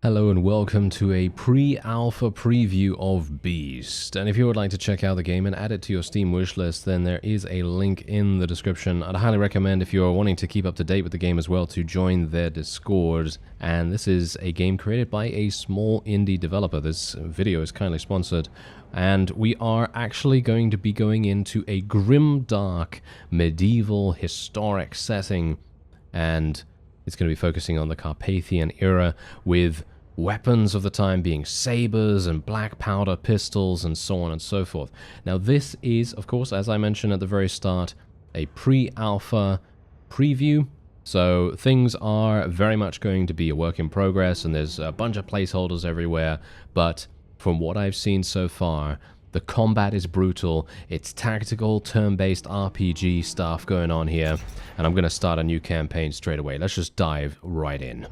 Hello and welcome to a pre-alpha preview of Beast. And if you would like to check out the game and add it to your Steam wishlist, then there is a link in the description. I'd highly recommend, if you're wanting to keep up to date with the game as well, to join their Discord. And this is a game created by a small indie developer. This video is kindly sponsored. And we are actually going to be going into a grimdark medieval historic setting. And it's going to be focusing on the Carpathian era, with weapons of the time being sabers and black powder pistols and so on and so forth. Now this is, of course, as I mentioned at the very start, a pre-alpha preview. So things are very much going to be a work in progress, and there's a bunch of placeholders everywhere. But from what I've seen so far, the combat is brutal. It's tactical, turn-based RPG stuff going on here. And I'm going to start a new campaign straight away. Let's just dive right in.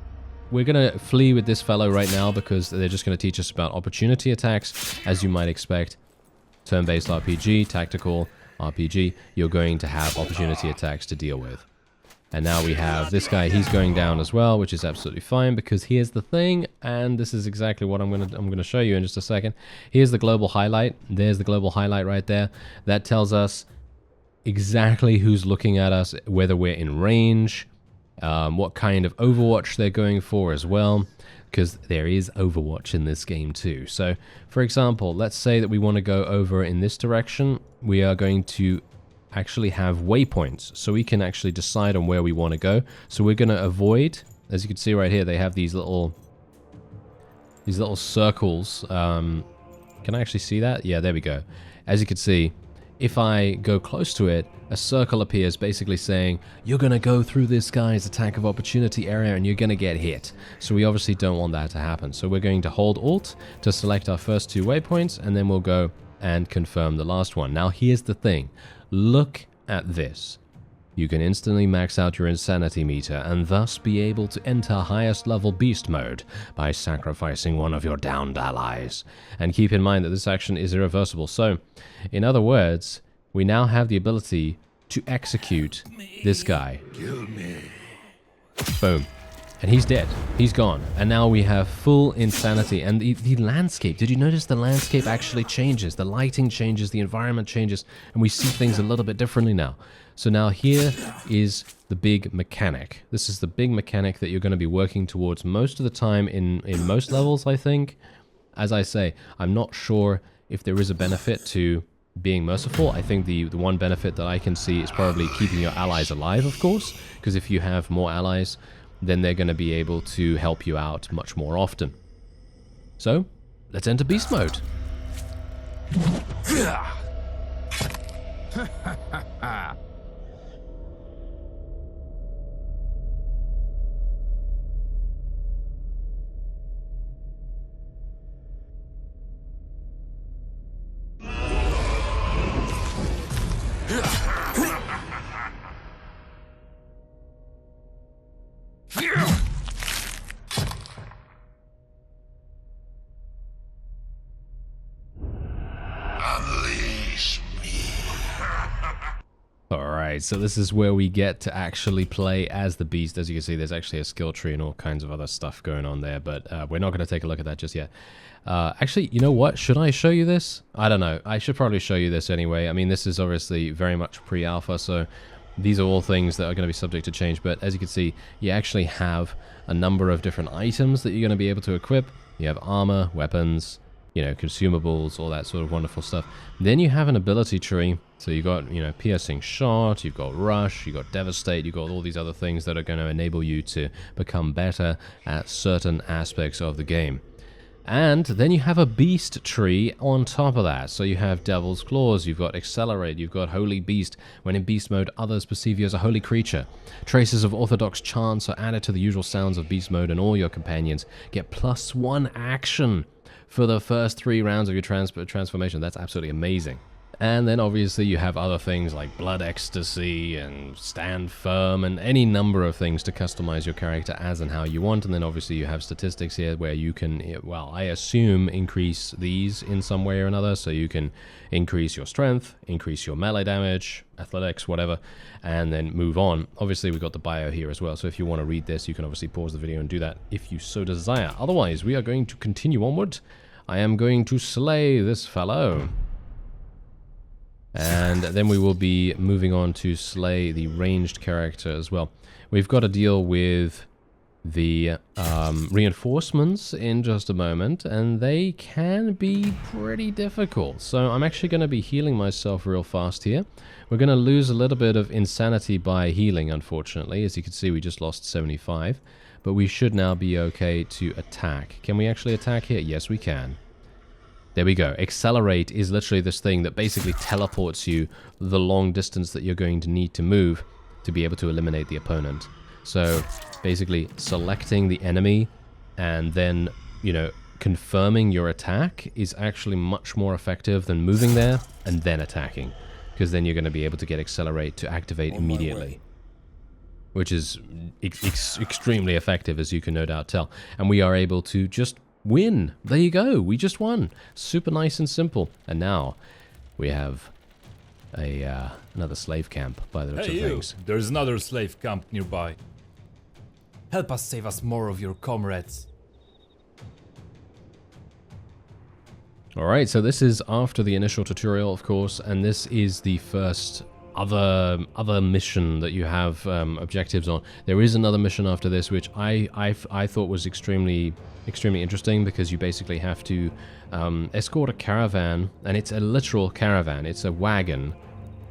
We're going to flee with this fellow right now because they're just going to teach us about opportunity attacks, as you might expect. Turn-based RPG, tactical RPG, you're going to have opportunity attacks to deal with. And now we have this guy, he's going down as well, which is absolutely fine, because here's the thing, and this is exactly what I'm gonna show you in just a second. Here's the global highlight. There's the global highlight right there. That tells us exactly who's looking at us, whether we're in range, what kind of Overwatch they're going for as well, because there is Overwatch in this game too. So, for example, let's say that we want to go over in this direction. We are going to actually have waypoints, so we can actually decide on where we want to go. So we're going to avoid, as you can see right here, they have these little circles. Can I actually see that? Yeah, there we go. As you can see, if I go close to it, a circle appears basically saying, you're going to go through this guy's attack of opportunity area and you're going to get hit. So we obviously don't want that to happen. So we're going to hold Alt to select our first two waypoints, and then we'll go and confirm the last one. Now here's the thing. Look at this. You can instantly max out your insanity meter and thus be able to enter highest level beast mode by sacrificing one of your downed allies. And keep in mind that this action is irreversible. So, in other words, we now have the ability to execute this guy. Kill me. Boom. And he's dead. He's gone. And now we have full insanity. And the landscape, did you notice the landscape actually changes? The lighting changes, the environment changes, and we see things a little bit differently now. So now here is the big mechanic. This is the big mechanic that you're going to be working towards most of the time in most levels, I think. As I say, I'm not sure if there is a benefit to being merciful. I think the one benefit that I can see is probably keeping your allies alive, of course, because if you have more allies, then they're going to be able to help you out much more often. So, let's enter beast mode. Unleash me. Alright, so this is where we get to actually play as the beast. As you can see, there's actually a skill tree and all kinds of other stuff going on there, but we're not going to take a look at that just yet. Actually, you know what? Should I show you this? I don't know. I should probably show you this anyway. I mean, this is obviously very much pre-alpha, so these are all things that are going to be subject to change. But as you can see, you actually have a number of different items that you're going to be able to equip. You have armor, weapons, you know, consumables, all that sort of wonderful stuff. Then you have an ability tree. So you've got, you know, piercing shot, you've got rush, you've got devastate, you've got all these other things that are going to enable you to become better at certain aspects of the game. And then you have a beast tree on top of that. So you have Devil's Claws, you've got Accelerate, you've got Holy Beast. When in beast mode, others perceive you as a holy creature. Traces of orthodox chants are added to the usual sounds of beast mode, and all your companions get +1 action for the first 3 rounds of your transformation. That's absolutely amazing. And then obviously you have other things like Blood Ecstasy and Stand Firm and any number of things to customize your character as and how you want. And then obviously you have statistics here where you can, well, I assume increase these in some way or another. So you can increase your strength, increase your melee damage, athletics, whatever, and then move on. Obviously we've got the bio here as well. So if you want to read this, you can obviously pause the video and do that if you so desire. Otherwise, we are going to continue onward. I am going to slay this fellow. And then we will be moving on to slay the ranged character as well. We've got to deal with the reinforcements in just a moment, and they can be pretty difficult. So I'm actually going to be healing myself real fast here. We're going to lose a little bit of insanity by healing, unfortunately. As you can see, we just lost 75. But we should now be okay to attack. Can we actually attack here? Yes, we can. There we go. Accelerate is literally this thing that basically teleports you the long distance that you're going to need to move to be able to eliminate the opponent. So basically selecting the enemy and then, you know, confirming your attack is actually much more effective than moving there and then attacking, because then you're going to be able to get accelerate to activate immediately, which is extremely effective, as you can no doubt tell. And we are able to just win. There you go. We just won. Super nice and simple. And now we have a another slave camp by the looks of things. There's another slave camp nearby. Help us save us more of your comrades. Alright, so this is after the initial tutorial, of course, and this is the first other mission that you have objectives on. There is another mission after this, which I thought was extremely interesting, because you basically have to escort a caravan, and it's a literal caravan. It's a wagon,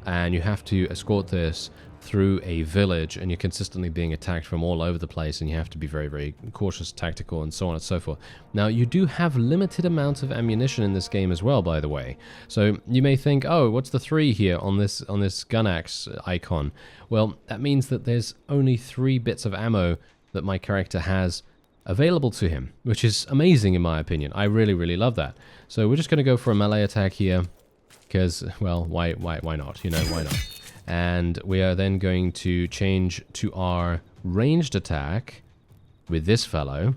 and you have to escort this through a village, and you're consistently being attacked from all over the place, and you have to be very, very cautious, tactical, and so on and so forth. Now, you do have limited amounts of ammunition in this game as well, by the way. So you may think, oh, what's the 3 here on this gun axe icon? Well, that means that there's only 3 bits of ammo that my character has available to him, which is amazing in my opinion. I really, really love that. So we're just going to go for a melee attack here, because, well, why not? You know, why not? And we are then going to change to our ranged attack with this fellow,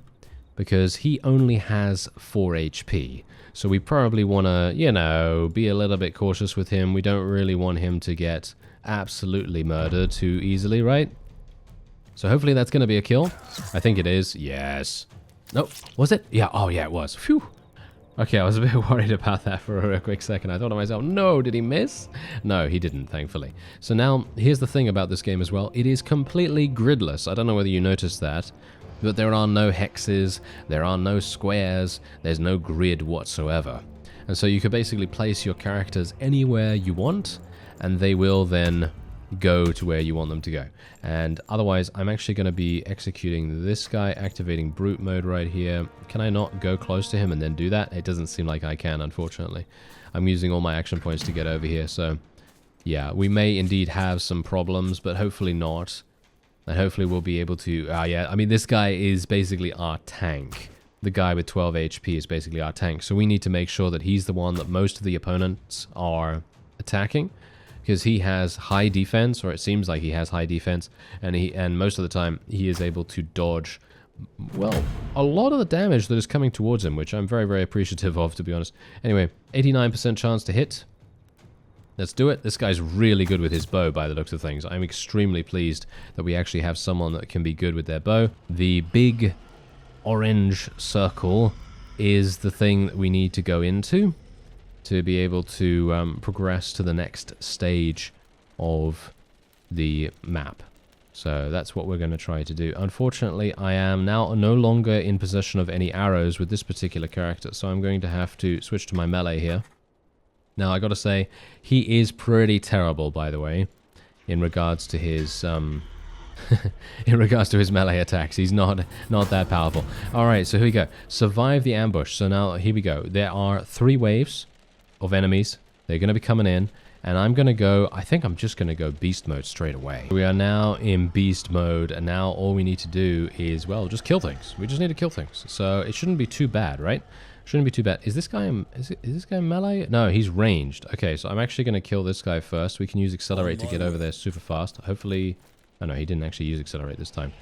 because he only has 4 HP. So we probably want to, you know, be a little bit cautious with him. We don't really want him to get absolutely murdered too easily, right? So hopefully that's going to be a kill. I think it is. Yes. Nope. Was it? Yeah. Oh, yeah, it was. Phew. Okay, I was a bit worried about that for a quick second. I thought to myself, no, did he miss? No, he didn't, thankfully. So now, here's the thing about this game as well. It is completely gridless. I don't know whether you noticed that, but there are no hexes, there are no squares, there's no grid whatsoever. And so you can basically place your characters anywhere you want, and they will then go to where you want them to go. And otherwise, I'm actually going to be executing this guy, activating brute mode right here. Can I not go close to him and then do that? It doesn't seem like I can, unfortunately. I'm using all my action points to get over here, so yeah, we may indeed have some problems, but hopefully not. And hopefully we'll be able to... yeah, I mean, this guy is basically our tank. The guy with 12 HP is basically our tank, so we need to make sure that he's the one that most of the opponents are attacking, because he has high defense, or it seems like he has high defense, and most of the time he is able to dodge, well, a lot of the damage that is coming towards him, which I'm very, very appreciative of, to be honest. Anyway, 89% chance to hit. Let's do it. This guy's really good with his bow, by the looks of things. I'm extremely pleased that we actually have someone that can be good with their bow. The big orange circle is the thing that we need to go into to be able to progress to the next stage of the map. So that's what we're going to try to do. Unfortunately, I am now no longer in possession of any arrows with this particular character, so I'm going to have to switch to my melee here. Now, I gotta say, he is pretty terrible, by the way, in regards to his melee attacks. He's not that powerful. All right, so here we go. Survive the ambush. So now here we go. There are 3 waves of enemies. They're going to be coming in, and I'm going to go, I think I'm just going to go beast mode straight away. We are now in beast mode, and now all we need to do is, well, just kill things. We just need to kill things. So it shouldn't be too bad, right? Shouldn't be too bad. Is this guy is this guy melee? No, he's ranged. Okay, so I'm actually going to kill this guy first. We can use accelerate to get over there super fast. Hopefully, oh no, he didn't actually use accelerate this time.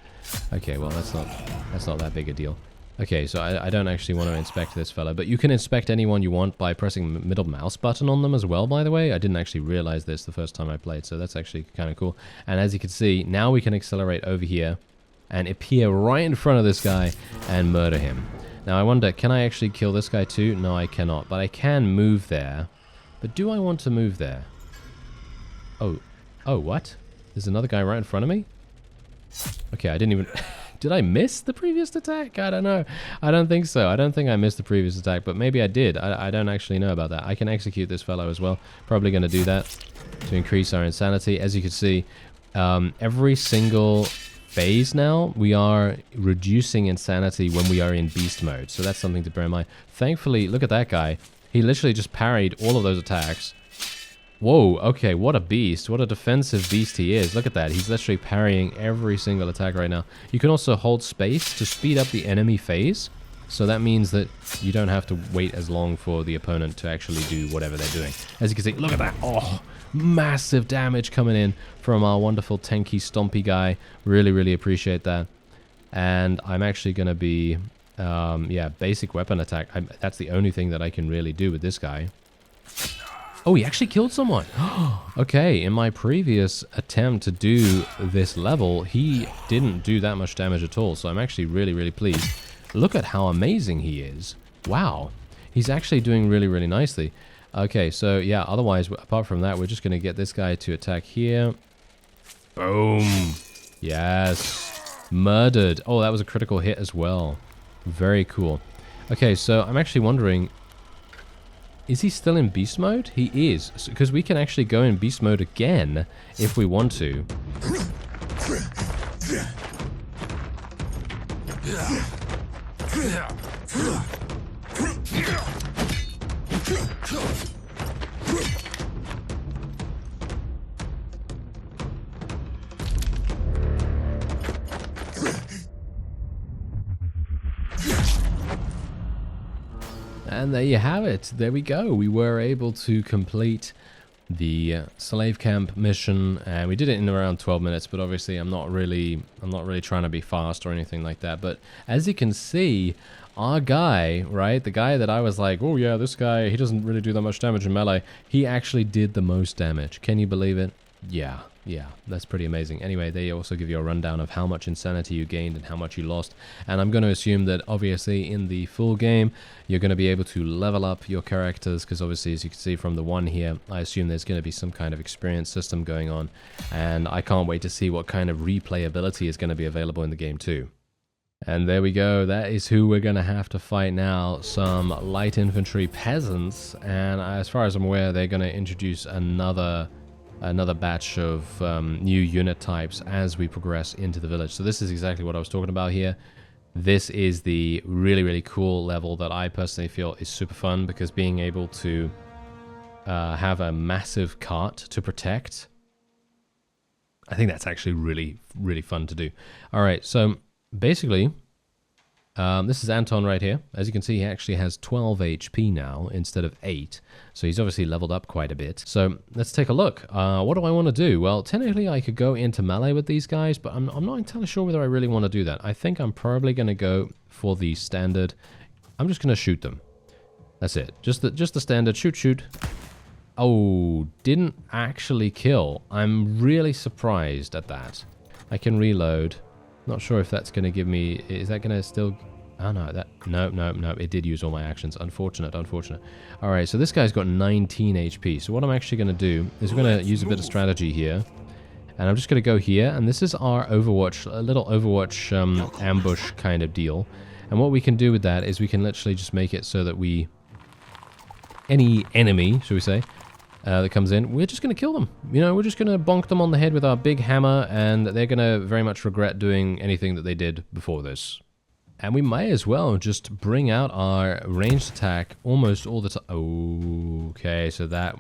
Okay, well that's not that big a deal. Okay, so I don't actually want to inspect this fella, but you can inspect anyone you want by pressing the middle mouse button on them as well, by the way. I didn't actually realize this the first time I played, so that's actually kind of cool. And as you can see, now we can accelerate over here and appear right in front of this guy and murder him. Now I wonder, can I actually kill this guy too? No, I cannot, but I can move there. But do I want to move there? Oh, what? There's another guy right in front of me? Okay, I didn't even... Did I miss the previous attack? I don't know. I don't think so. I don't think I missed the previous attack, but maybe I did. I don't actually know about that. I can execute this fellow as well. Probably going to do that to increase our insanity. As you can see, every single phase now, we are reducing insanity when we are in beast mode. So that's something to bear in mind. Thankfully, look at that guy. He literally just parried all of those attacks. Whoa, okay, what a beast. What a defensive beast he is. Look at that. He's literally parrying every single attack right now. You can also hold space to speed up the enemy phase. So that means that you don't have to wait as long for the opponent to actually do whatever they're doing. As you can see, look at that. Oh, massive damage coming in from our wonderful tanky, stompy guy. Really, really appreciate that. And I'm actually going to be, yeah, basic weapon attack. That's the only thing that I can really do with this guy. Oh, he actually killed someone. Okay, in my previous attempt to do this level, he didn't do that much damage at all. So I'm actually really, really pleased. Look at how amazing he is. Wow. He's actually doing really, really nicely. Okay, so yeah, otherwise, apart from that, we're just going to get this guy to attack here. Boom. Yes. Murdered. Oh, that was a critical hit as well. Very cool. Okay, so I'm actually wondering... Is he still in beast mode? He is, because we can actually go in beast mode again if we want to. And there you have it. There we go. We were able to complete the slave camp mission, and we did it in around 12 minutes. But obviously, I'm not really trying to be fast or anything like that. But as you can see, our guy, right, the guy that I was like, oh yeah, this guy, he doesn't really do that much damage in melee. He actually did the most damage. Can you believe it? Yeah, that's pretty amazing. Anyway, they also give you a rundown of how much insanity you gained and how much you lost. And I'm going to assume that obviously in the full game, you're going to be able to level up your characters, because obviously, as you can see from the one here, I assume there's going to be some kind of experience system going on. And I can't wait to see what kind of replayability is going to be available in the game too. And there we go. That is who we're going to have to fight now. Some light infantry peasants. And as far as I'm aware, they're going to introduce another batch of new unit types as we progress into the village. So this is exactly what I was talking about here. This is the really, really cool level that I personally feel is super fun, because being able to have a massive cart to protect, I think that's actually really, really fun to do. All right, so basically, this is Anton right here. As you can see, he actually has 12 HP now instead of 8. So he's obviously leveled up quite a bit. So let's take a look. What do I want to do? Well, technically I could go into melee with these guys, but I'm not entirely sure whether I really want to do that. I think I'm probably going to go for the standard. I'm just going to shoot them. That's it. Just the standard shoot. Oh, didn't actually kill. I'm really surprised at that. I can reload. Not sure if that's going to give me... Is that going to still... Oh, no. No. It did use all my actions. Unfortunate. All right, so this guy's got 19 HP. So what I'm actually going to do is we're going to use a bit of strategy here. And I'm just going to go here. And this is our Overwatch, a little Overwatch ambush kind of deal. And what we can do with that is we can literally just make it so that we... Any enemy, shall we say... that comes in, we're just going to kill them. You know, we're just going to bonk them on the head with our big hammer, and they're going to very much regret doing anything that they did before this. And we may as well just bring out our ranged attack almost all the time. Okay, so that,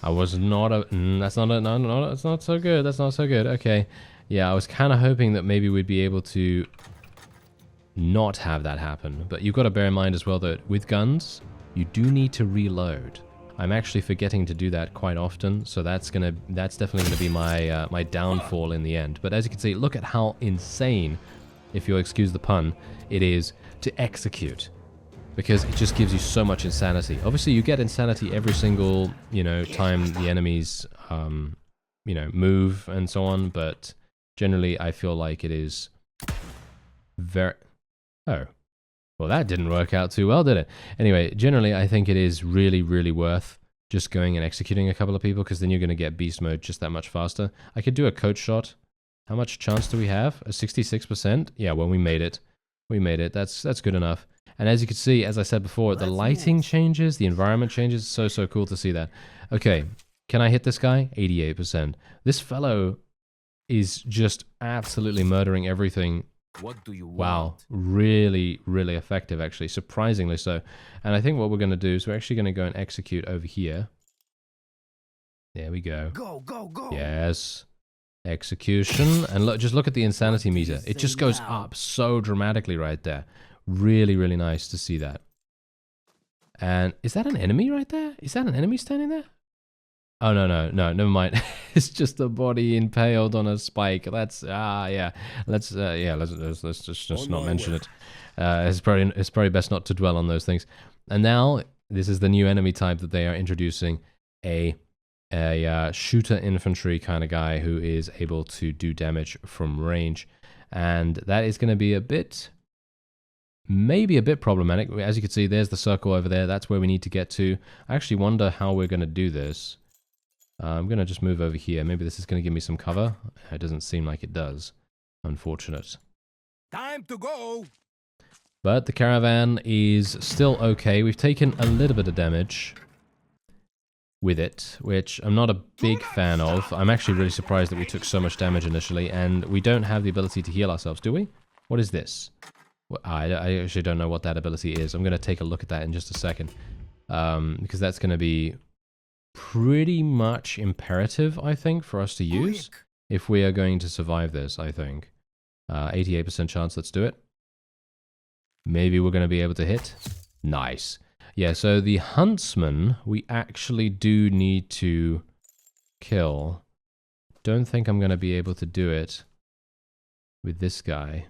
I was not a, that's not a, no, that's not so good. That's not so good. Okay, yeah, I was kind of hoping that maybe we'd be able to not have that happen. But you've got to bear in mind as well that with guns, you do need to reload. I'm actually forgetting to do that quite often, so that's definitely gonna be my my downfall in the end. But as you can see, look at how insane, if you'll excuse the pun, it is to execute, because it just gives you so much insanity. Obviously, you get insanity every single time the enemies move and so on, but generally, I feel like it is very... Oh. Well, that didn't work out too well, did it? Anyway, generally, I think it is really, really worth just going and executing a couple of people, because then you're going to get beast mode just that much faster. I could do a coach shot. How much chance do we have? A 66%? Yeah, well, we made it. We made it. That's good enough. And as you can see, as I said before, the lighting changes, the environment changes. So cool to see that. Okay, can I hit this guy? 88%. This fellow is just absolutely murdering everything. What do you want? Wow, really, really effective, actually, surprisingly so. And I think what we're going to do is we're actually going to go and execute over here. There we go. Go, go, go. Yes. Execution. And look, just look at the insanity meter. It just goes up so dramatically right there. Really, really nice to see that. And is that an enemy right there? Is that an enemy standing there? Oh, no, never mind. It's just a body impaled on a spike. That's, yeah. Let's just not mention it. It's probably best not to dwell on those things. And now, this is the new enemy type that they are introducing. A shooter infantry kind of guy who is able to do damage from range. And that is going to be maybe a bit problematic. As you can see, there's the circle over there. That's where we need to get to. I actually wonder how we're going to do this. I'm going to just move over here. Maybe this is going to give me some cover. It doesn't seem like it does. Unfortunate. Time to go. But the Caravan is still okay. We've taken a little bit of damage with it, which I'm not a big fan of. I'm actually really surprised that we took so much damage initially, and we don't have the ability to heal ourselves, do we? What is this? Well, I actually don't know what that ability is. I'm going to take a look at that in just a second, because that's going to be pretty much imperative, I think, for us to use if we are going to survive this, I think. 88% chance, let's do it. Maybe we're going to be able to hit. Nice. Yeah, so the huntsman, we actually do need to kill. Don't think I'm going to be able to do it with this guy.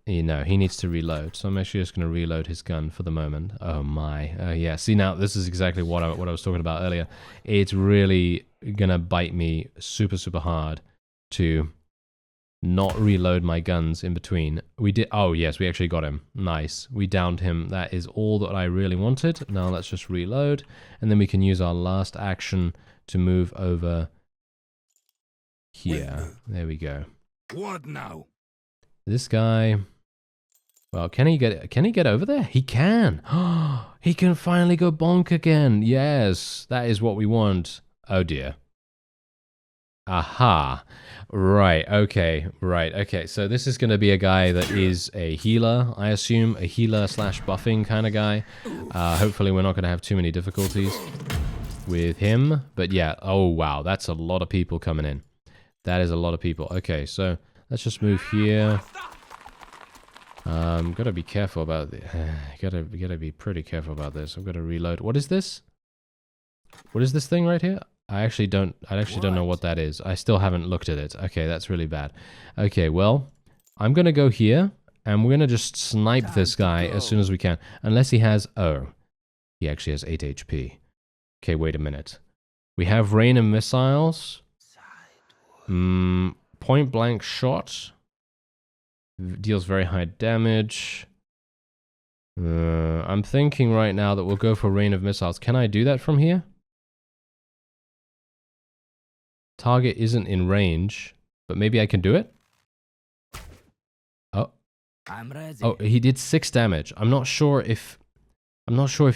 No, he needs to reload, so I'm actually just going to reload his gun for the moment. Oh my, yeah, see now, this is exactly what I was talking about earlier. It's really going to bite me super, super hard to not reload my guns in between. We did, oh yes, we actually got him. Nice, we downed him. That is all that I really wanted. Now let's just reload, and then we can use our last action to move over here. There we go. What now? This guy, well, can he get over there? He can. He can finally go bonk again. Yes, that is what we want. Oh dear. Aha. Right, okay. So this is going to be a guy that is a healer, I assume. A healer slash buffing kind of guy. Hopefully we're not going to have too many difficulties with him. But yeah, oh wow, that's a lot of people coming in. That is a lot of people. Okay, so let's just move here. Gotta be careful about it. Gotta be pretty careful about this. I've got to reload. What is this? What is this thing right here? I actually don't know what that is. I still haven't looked at it. Okay, that's really bad. Okay, well, I'm gonna go here, and we're gonna just snipe this guy as soon as we can. Unless he has, oh, he actually has 8 HP. Okay, wait a minute. We have rain of missiles. Point blank shot. Deals very high damage. I'm thinking right now that we'll go for rain of missiles. Can I do that from here? Target isn't in range, but maybe I can do it? Oh. I'm ready. Oh, he did 6 damage. I'm not sure if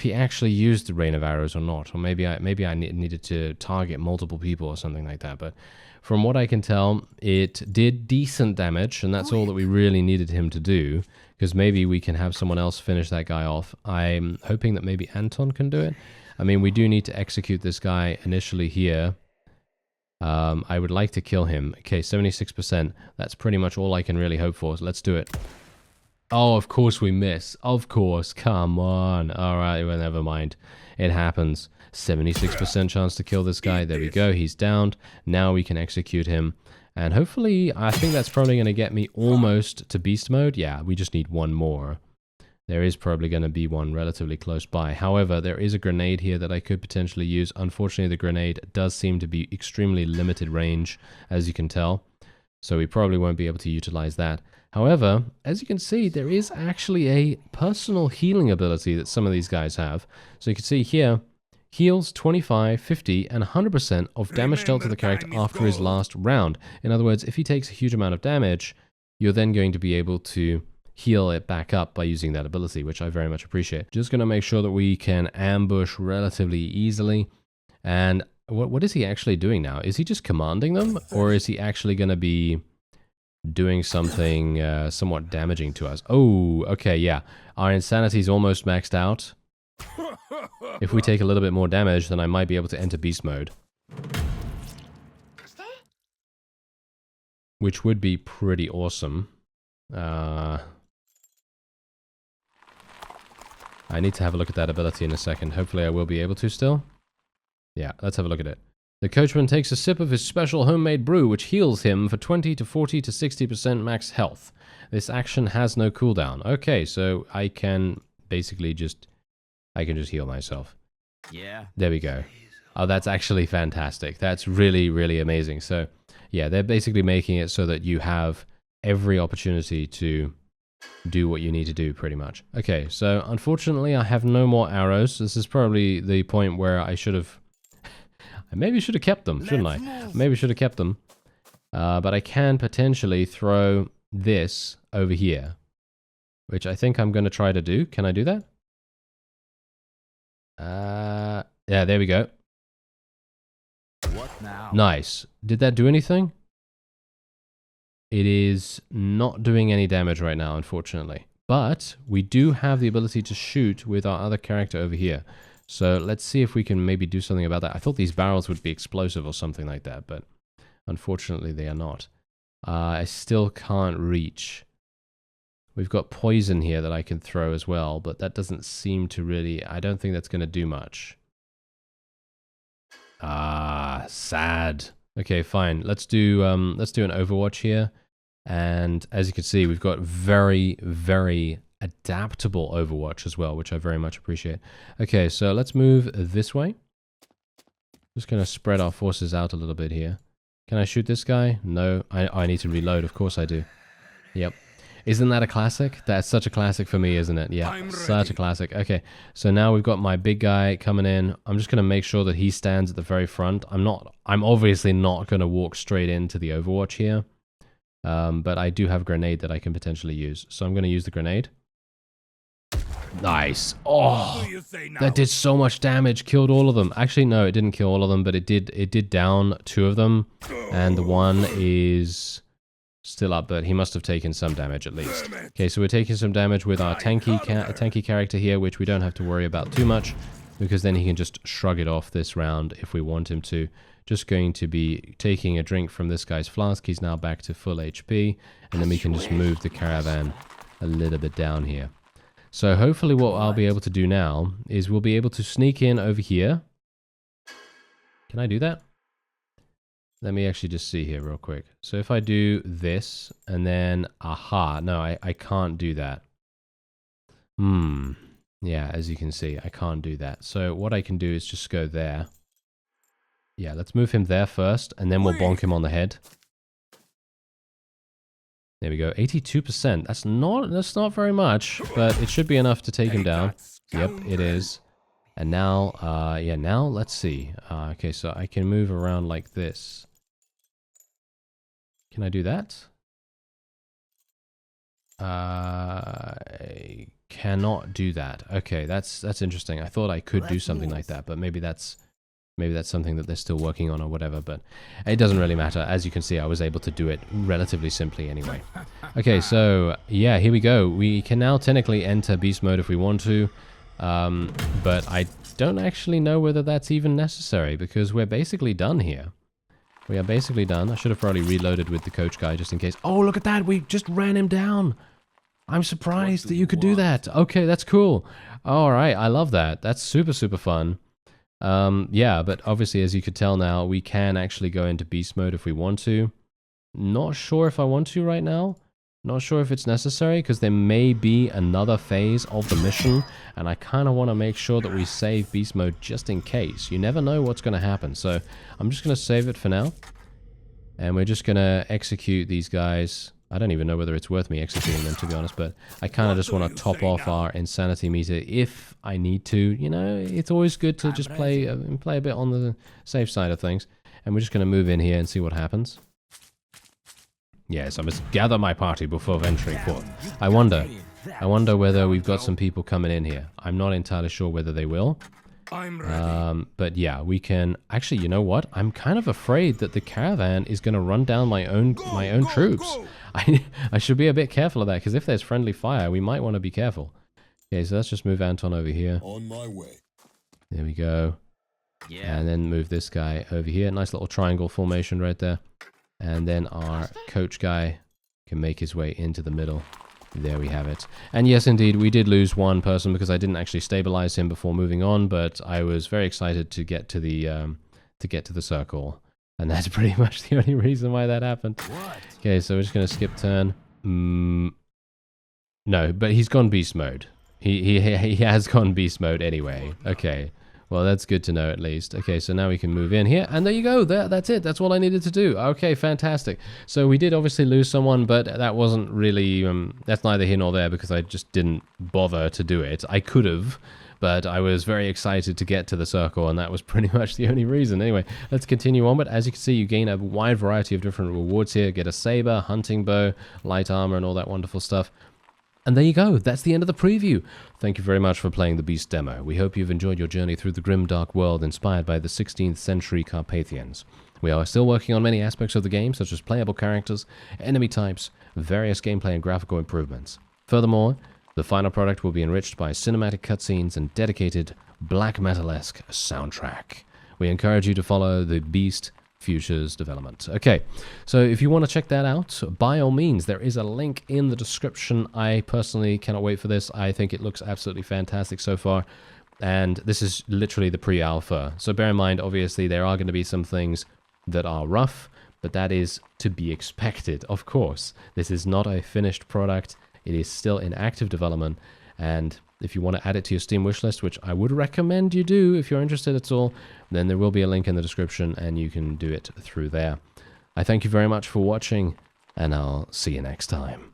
he actually used the rain of arrows or not, or maybe I needed to target multiple people or something like that. But from what I can tell, it did decent damage, and that's all that we really needed him to do, because maybe we can have someone else finish that guy off. I'm hoping that maybe Anton can do it. I mean, we do need to execute this guy initially here. I would like to kill him. Okay, 76%. That's pretty much all I can really hope for. So let's do it. Oh, of course we miss. Of course. Come on. All right, well, never mind. It happens. 76% chance to kill this guy. There we go. He's downed. Now we can execute him. And hopefully, I think that's probably going to get me almost to beast mode. Yeah, we just need one more. There is probably going to be one relatively close by. However, there is a grenade here that I could potentially use. Unfortunately, the grenade does seem to be extremely limited range, as you can tell. So we probably won't be able to utilize that. However, as you can see, there is actually a personal healing ability that some of these guys have. So you can see here, heals 25, 50, and 100% of damage dealt to the character after his last round. In other words, if he takes a huge amount of damage, you're then going to be able to heal it back up by using that ability, which I very much appreciate. Just going to make sure that we can ambush relatively easily. And what is he actually doing now? Is he just commanding them, or is he actually going to be doing something somewhat damaging to us? Oh, okay, yeah. Our insanity is almost maxed out. If we take a little bit more damage, then I might be able to enter beast mode. Which would be pretty awesome. I need to have a look at that ability in a second. Hopefully I will be able to still. Yeah, let's have a look at it. The coachman takes a sip of his special homemade brew, which heals him for 20 to 40 to 60% max health. This action has no cooldown. Okay, so I can basically just heal myself. Yeah. There we go. Oh, that's actually fantastic. That's really, really amazing. So, yeah, they're basically making it so that you have every opportunity to do what you need to do, pretty much. Okay, so unfortunately, I have no more arrows. This is probably the point where I should have... I maybe should have kept them, shouldn't I? Maybe should have kept them. But I can potentially throw this over here, which I think I'm going to try to do. Can I do that? Yeah, there we go. What now? Nice. Did that do anything? It is not doing any damage right now, unfortunately. But we do have the ability to shoot with our other character over here. So let's see if we can maybe do something about that. I thought these barrels would be explosive or something like that, but unfortunately they are not. I still can't reach. We've got poison here that I can throw as well, but that doesn't seem to really... I don't think that's going to do much. Ah, sad. Okay, fine. Let's do an Overwatch here. And as you can see, we've got very, very adaptable Overwatch as well, which I very much appreciate. Okay, so let's move this way. Just going to spread our forces out a little bit here. Can I shoot this guy? No, I need to reload. Of course I do. Yep. Isn't that a classic? That's such a classic for me, isn't it? Yeah, such a classic. Okay, so now we've got my big guy coming in. I'm just going to make sure that he stands at the very front. I'm obviously not going to walk straight into the Overwatch here. But I do have a grenade that I can potentially use. So I'm going to use the grenade. Nice. Oh, that did so much damage. Killed all of them. Actually, no, it didn't kill all of them, but it did down 2 of them. And the one is still up, but he must have taken some damage at least. Okay, so we're taking some damage with our tanky character here, which we don't have to worry about too much, because then he can just shrug it off this round if we want him to. Just going to be taking a drink from this guy's flask. He's now back to full HP, and then we can just move the caravan a little bit down here. So hopefully what I'll be able to do now is we'll be able to sneak in over here. Can I do that? Let me actually just see here real quick. So if I do this, and then, aha, no, I can't do that. Yeah, as you can see, I can't do that. So what I can do is just go there. Yeah, let's move him there first, and then we'll bonk him on the head. There we go, 82%. That's not very much, but it should be enough to take him down. Yep, it is. And now, yeah, now let's see. Okay, so I can move around like this. Can I do that? I cannot do that. Okay, that's interesting. I thought I could do something like that, but maybe that's something that they're still working on or whatever, but it doesn't really matter. As you can see, I was able to do it relatively simply anyway. Okay, so yeah, here we go. We can now technically enter beast mode if we want to, but I don't actually know whether that's even necessary because we're basically done here. We are basically done. I should have probably reloaded with the coach guy just in case. Oh, look at that. We just ran him down. I'm surprised that you could do that. Okay, that's cool. All right, I love that. That's super, super fun. Yeah, but obviously, as you could tell now, we can actually go into beast mode if we want to. Not sure if I want to right now. Not sure if it's necessary, because there may be another phase of the mission, and I kind of want to make sure that we save beast mode just in case. You never know what's going to happen, so I'm just going to save it for now. And we're just going to execute these guys. I don't even know whether it's worth me executing them, to be honest, but I kind of just want to top off our insanity meter if I need to. You know, it's always good to just play a bit on the safe side of things. And we're just going to move in here and see what happens. Yes, I must gather my party before venturing forth. I wonder whether we've got some people coming in here. I'm not entirely sure whether they will. But yeah, we can... Actually, you know what? I'm kind of afraid that the caravan is going to run down my own troops. I should be a bit careful of that, because if there's friendly fire, we might want to be careful. Okay, so let's just move Anton over here. On my way. There we go. Yeah. And then move this guy over here. Nice little triangle formation right there. And then our coach guy can make his way into the middle. There we have it. And yes, indeed, we did lose one person because I didn't actually stabilize him before moving on, but I was very excited to get to the circle. And that's pretty much the only reason why that happened. Okay, so we're just going to skip turn. No, but he's gone beast mode. He has gone beast mode anyway. Okay. Well, that's good to know at least. Okay, so now we can move in here, and there you go. That's it. That's all I needed to do. Okay, fantastic. So we did obviously lose someone, but that wasn't really... that's neither here nor there because I just didn't bother to do it. I could have, but I was very excited to get to the circle, and that was pretty much the only reason. Anyway, let's continue on. But as you can see, you gain a wide variety of different rewards here. Get a saber, hunting bow, light armor, and all that wonderful stuff. And there you go, that's the end of the preview. Thank you very much for playing the Beast demo. We hope you've enjoyed your journey through the Grimdark world inspired by the 16th century Carpathians. We are still working on many aspects of the game, such as playable characters, enemy types, various gameplay and graphical improvements. Furthermore, the final product will be enriched by cinematic cutscenes and dedicated black metal-esque soundtrack. We encourage you to follow the Beast Future's development. Okay, so if you want to check that out, by all means, there is a link in the description. I personally cannot wait for this. I think it looks absolutely fantastic so far, and this is literally the pre-alpha. So bear in mind, obviously, there are going to be some things that are rough, but that is to be expected, of course. This is not a finished product. It is still in active development, and if you want to add it to your Steam wishlist, which I would recommend you do if you're interested at all, then there will be a link in the description and you can do it through there. I thank you very much for watching, and I'll see you next time.